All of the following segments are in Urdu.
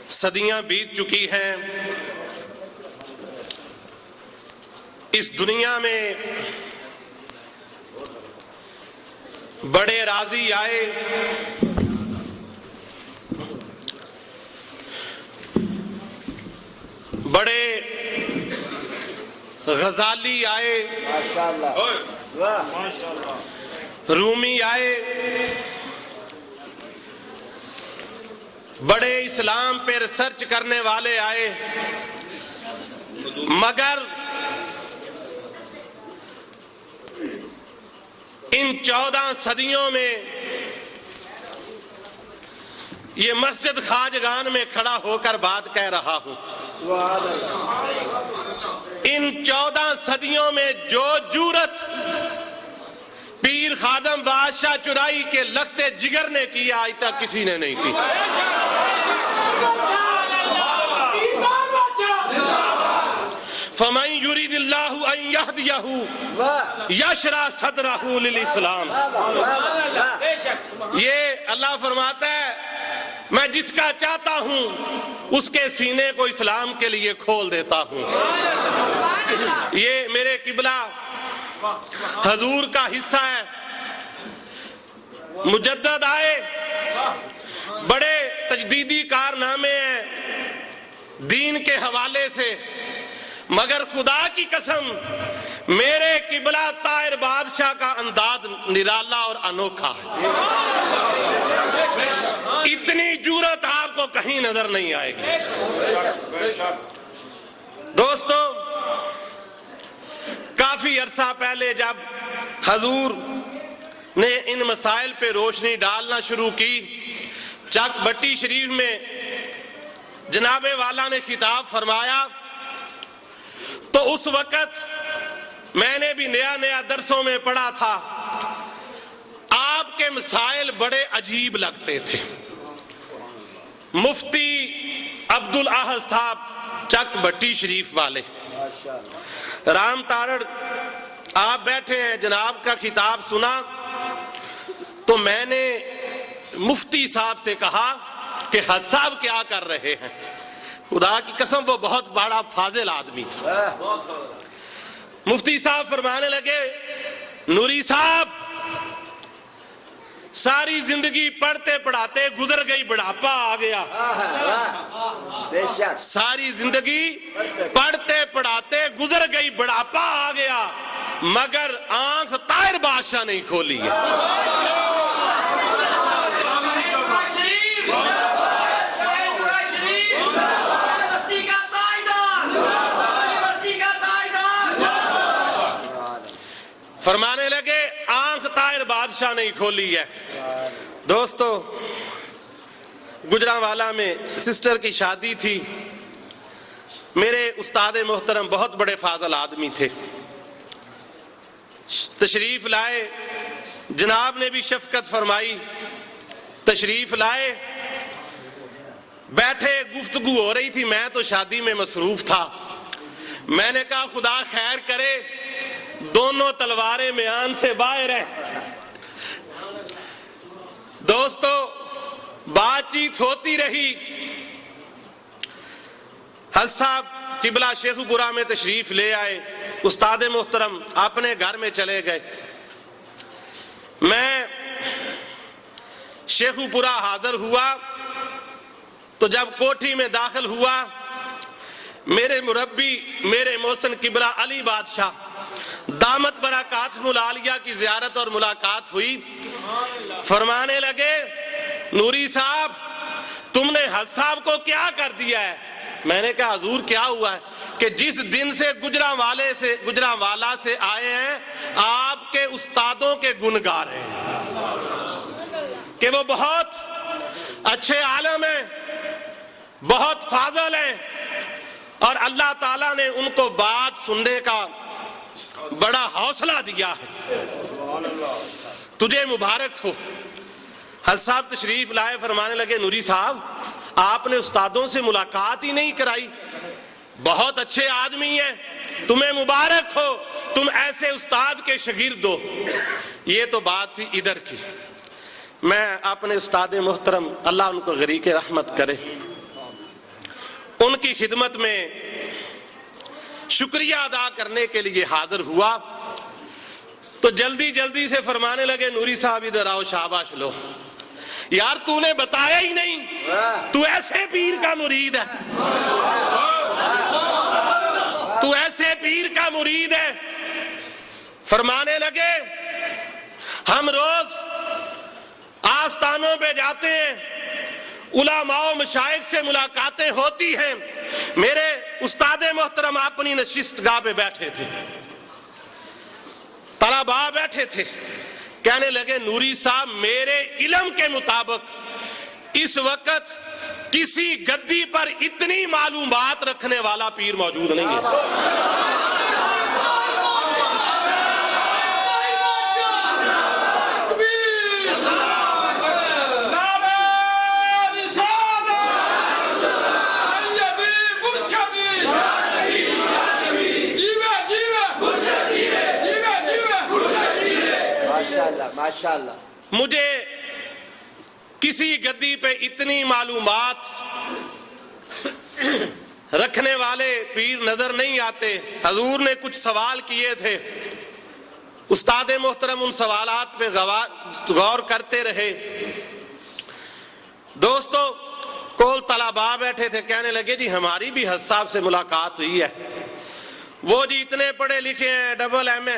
صدیاں بیت چکی ہیں، اس دنیا میں بڑے راضی آئے، بڑے غزالی آئے، رومی آئے، بڑے اسلام پہ ریسرچ کرنے والے آئے، مگر ان 14 صدیوں میں یہ مسجد خواجگان میں کھڑا ہو کر بات کہہ رہا ہوں، ان 14 صدیوں میں جو جرأت پیر خادم بادشاہ چرائی کے لختے جگر نے کی آج تک کسی نے نہیں کی۔ فَمَن يُرِدِ اللَّهُ أَن يَهْدِيَهُ يَشْرَحْ صَدْرَهُ لِلْإِسْلَامِ۔ یہ اللہ فرماتا ہے میں جس کا چاہتا ہوں اس کے سینے کو اسلام کے لیے کھول دیتا ہوں۔ یہ میرے قبلہ حضور کا حصہ ہے، مجدد آئے، بڑے تجدیدی کارنامے ہیں دین کے حوالے سے، مگر خدا کی قسم میرے قبلہ طاہر بادشاہ کا انداز نرالا اور انوکھا ہے، اتنی جرأت آپ کو کہیں نظر نہیں آئے گی۔ دوستو، کافی عرصہ پہلے جب حضور نے ان مسائل پہ روشنی ڈالنا شروع کی، چک بٹی شریف میں جناب والا نے خطاب فرمایا، تو اس وقت میں نے بھی نیا درسوں میں پڑھا تھا، آپ کے مسائل بڑے عجیب لگتے تھے۔ مفتی عبدالاحد صاحب چک بٹی شریف والے، رام تارڑ آپ بیٹھے ہیں، جناب کا خطاب سنا تو میں نے مفتی صاحب سے کہا کہ حج صاحب کیا کر رہے ہیں؟ خدا کی قسم وہ بہت بڑا فاضل آدمی تھا۔ مفتی صاحب فرمانے لگے، نوری صاحب ساری زندگی پڑھتے پڑھاتے گزر گئی، بڑھاپا آ گیا۔ ساری زندگی پڑھتے پڑھاتے گزر گئی، بڑھاپا آ گیا، مگر آنکھ طاہر بادشاہ نہیں کھولی ہے۔ فرمانے لگے آنکھ طاہر بادشاہ نہیں کھولی ہے۔ دوستو، گجرانوالہ میں سسٹر کی شادی تھی، میرے استاد محترم بہت بڑے فاضل آدمی تھے، تشریف لائے، جناب نے بھی شفقت فرمائی، تشریف لائے، بیٹھے، گفتگو ہو رہی تھی، میں تو شادی میں مصروف تھا، میں نے کہا خدا خیر کرے، دونوں تلواریں میان سے باہر ہیں۔ دوستو، بات چیت ہوتی رہی، حج صاحب قبلہ شیخو پورہ میں تشریف لے آئے، استاد محترم اپنے گھر میں چلے گئے، میں شیخو پورہ حاضر ہوا تو جب کوٹھی میں داخل ہوا، میرے مربی میرے محسن قبلہ علی بادشاہ دامت برکاتہم العالیہ کی زیارت اور ملاقات ہوئی، فرمانے لگے نوری صاحب تم نے حج صاحب کو کیا کر دیا ہے؟ میں نے کہا حضور کیا ہوا ہے؟ کہ جس دن سے گجرانوالہ سے آئے ہیں آپ کے استادوں کے گن گا رہے ہیں کہ وہ بہت اچھے عالم ہیں، بہت فاضل ہیں، اور اللہ تعالیٰ نے ان کو بات سننے کا بڑا حوصلہ دیا ہے، تجھے مبارک ہو۔ حج صاحب تشریف لائے، فرمانے لگے نوری صاحب آپ نے استادوں سے ملاقات ہی نہیں کرائی، بہت اچھے آدمی ہیں، تمہیں مبارک ہو، تم ایسے استاد کے شاگرد ہو۔ یہ تو بات تھی ادھر کی۔ میں اپنے استاد محترم اللہ ان کو غریق رحمت کرے، ان کی خدمت میں شکریہ ادا کرنے کے لیے حاضر ہوا تو جلدی جلدی سے فرمانے لگے نوری صاحب ادھر آؤ، شاباش لو یار، تو نے بتایا ہی نہیں تو ایسے پیر کا مرید ہے، تو ایسے پیر کا مرید ہے۔ فرمانے لگے ہم روز آستانوں پہ جاتے ہیں، علماء و مشائخ سے ملاقاتیں ہوتی ہیں، میرے استاد محترم اپنی نشست گاہ پہ بیٹھے تھے، طلباء بیٹھے تھے، کہنے لگے نوری صاحب میرے علم کے مطابق اس وقت کسی گدی پر اتنی معلومات رکھنے والا پیر موجود نہیں ہے۔ ماشاءاللہ، مجھے کسی گدی پہ اتنی معلومات رکھنے والے پیر نظر نہیں آتے۔ حضور نے کچھ سوال کیے تھے، استاد محترم ان سوالات پہ غور کرتے رہے۔ دوستو کول طلباء بیٹھے تھے، کہنے لگے جی ہماری بھی حضرت صاحب سے ملاقات ہوئی ہے، وہ جی اتنے پڑھے لکھے ہیں، ڈبل ایم اے۔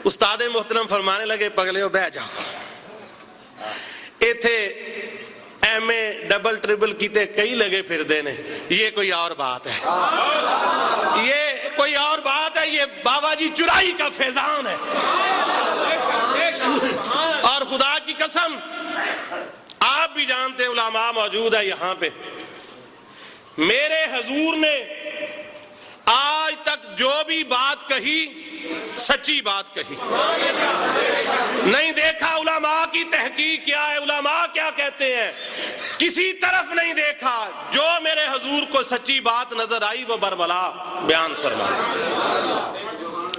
استاد محترم فرمانے لگے پگلے بہ جاؤ، ایتھے ایم اے ڈبل ٹریبل کیتے کئی لگے پھر دینے، یہ کوئی اور بات ہے، یہ کوئی اور بات ہے، یہ بابا جی چرائی کا فیضان ہے۔ اور خدا کی قسم آپ بھی جانتے ہیں، علماء موجود ہے یہاں پہ، میرے حضور نے آج تک جو بھی بات کہی سچی بات کہی، نہیں دیکھا علماء کی تحقیق کیا ہے، علماء کیا کہتے ہیں، کسی طرف نہیں دیکھا، جو میرے حضور کو سچی بات نظر آئی وہ برملا بیان فرمایا۔